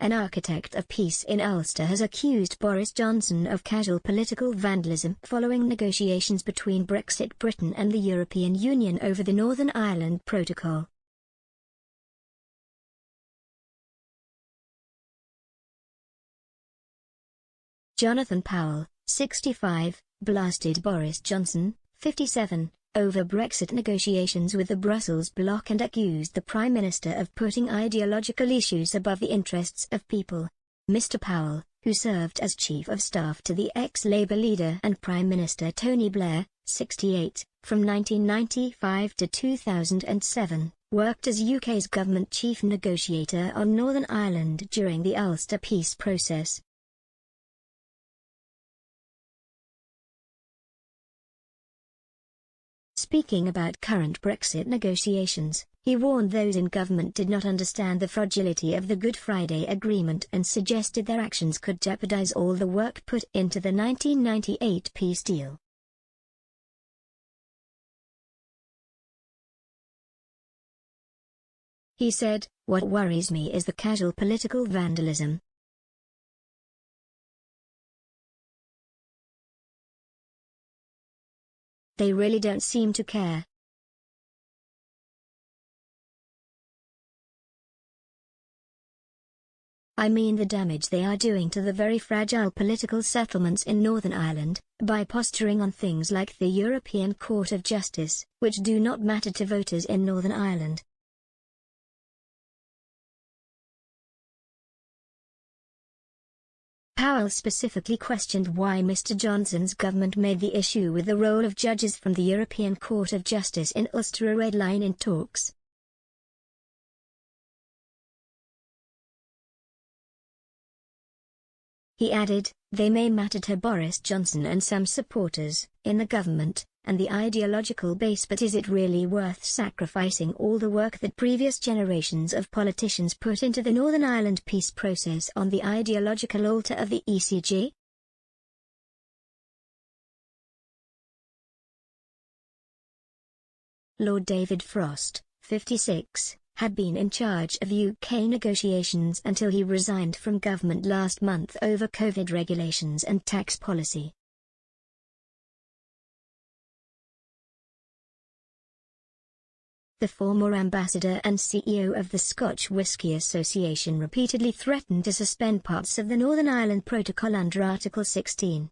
an architect of peace in Ulster, has accused Boris Johnson of casual political vandalism following negotiations between Brexit Britain and the European Union over the Northern Ireland Protocol. Jonathan Powell, 65, blasted Boris Johnson, 57, over Brexit negotiations with the Brussels bloc and accused the Prime Minister of putting ideological issues above the interests of people. Mr. Powell, who served as Chief of Staff to the ex-Labour leader and Prime Minister Tony Blair, 68, from 1995 to 2007, worked as UK's government chief negotiator on Northern Ireland during the Ulster peace process. Speaking about current Brexit negotiations, he warned those in government did not understand the fragility of the Good Friday Agreement and suggested their actions could jeopardize all the work put into the 1998 peace deal. He said, "What worries me is the casual political vandalism. They really don't seem to care. I mean the damage they are doing to the very fragile political settlements in Northern Ireland, by posturing on things like the European Court of Justice, which do not matter to voters in Northern Ireland." Powell specifically questioned why Mr. Johnson's government made the issue with the role of judges from the European Court of Justice in Ulster a red line in talks. He added, "They may matter to Boris Johnson and some supporters in the government and the ideological base, but is it really worth sacrificing all the work that previous generations of politicians put into the Northern Ireland peace process on the ideological altar of the ECJ?" Lord David Frost, 56, had been in charge of UK negotiations until he resigned from government last month over COVID regulations and tax policy. The former ambassador and CEO of the Scotch Whisky Association repeatedly threatened to suspend parts of the Northern Ireland Protocol under Article 16.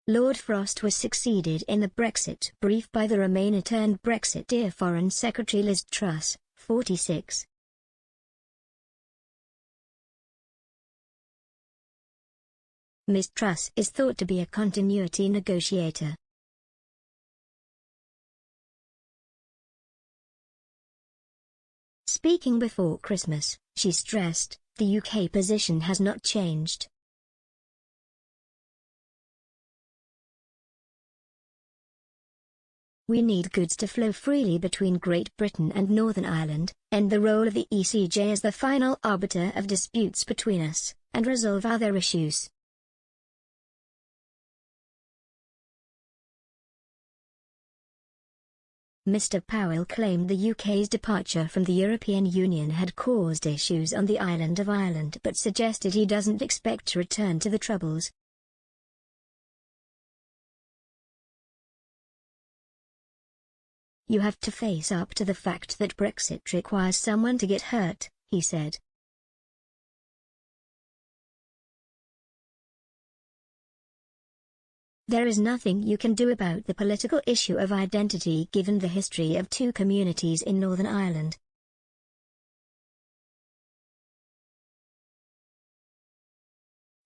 Lord Frost was succeeded in the Brexit brief by the Remainer-turned-Brexiteer Foreign Secretary Liz Truss, 46. Ms. Truss is thought to be a continuity negotiator. Speaking before Christmas, she stressed, "The UK position has not changed. We need goods to flow freely between Great Britain and Northern Ireland, end the role of the ECJ as the final arbiter of disputes between us, and resolve other issues." Mr. Powell claimed the UK's departure from the European Union had caused issues on the island of Ireland, but suggested he doesn't expect to return to the Troubles. "You have to face up to the fact that Brexit requires someone to get hurt," he said. "There is nothing you can do about the political issue of identity given the history of two communities in Northern Ireland.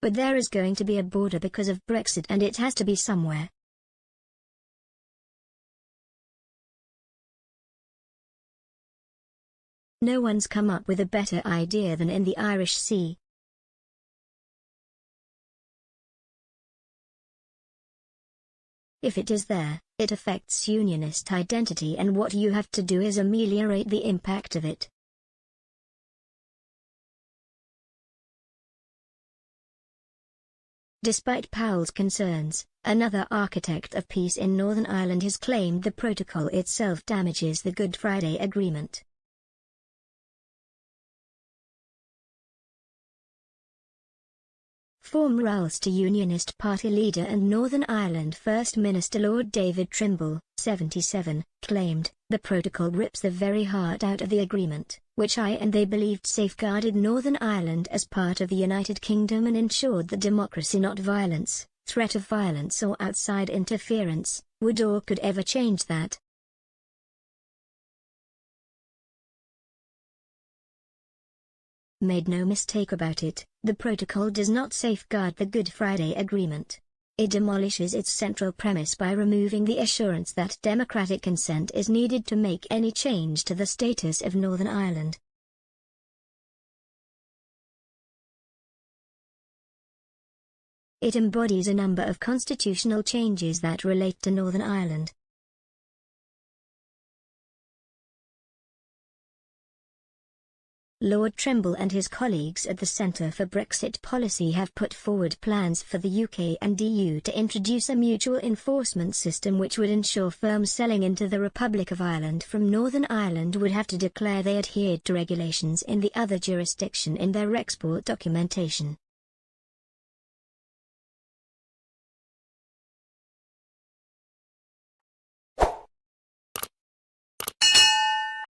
But there is going to be a border because of Brexit, and it has to be somewhere. No one's come up with a better idea than in the Irish Sea. If it is there, it affects unionist identity, and what you have to do is ameliorate the impact of it." Despite Powell's concerns, another architect of peace in Northern Ireland, has claimed the protocol itself damages the Good Friday Agreement. Former Ulster Unionist Party leader and Northern Ireland First Minister Lord David Trimble, 77, claimed, "The protocol rips the very heart out of the agreement, which I and they believed safeguarded Northern Ireland as part of the United Kingdom and ensured that democracy, not violence, threat of violence or outside interference, would or could ever change that." Made no mistake about it, the protocol does not safeguard the Good Friday Agreement. It demolishes its central premise by removing the assurance that democratic consent is needed to make any change to the status of Northern Ireland. It embodies a number of constitutional changes that relate to Northern Ireland. Lord Trimble and his colleagues at the Centre for Brexit Policy have put forward plans for the UK and EU to introduce a mutual enforcement system which would ensure firms selling into the Republic of Ireland from Northern Ireland would have to declare they adhered to regulations in the other jurisdiction in their export documentation.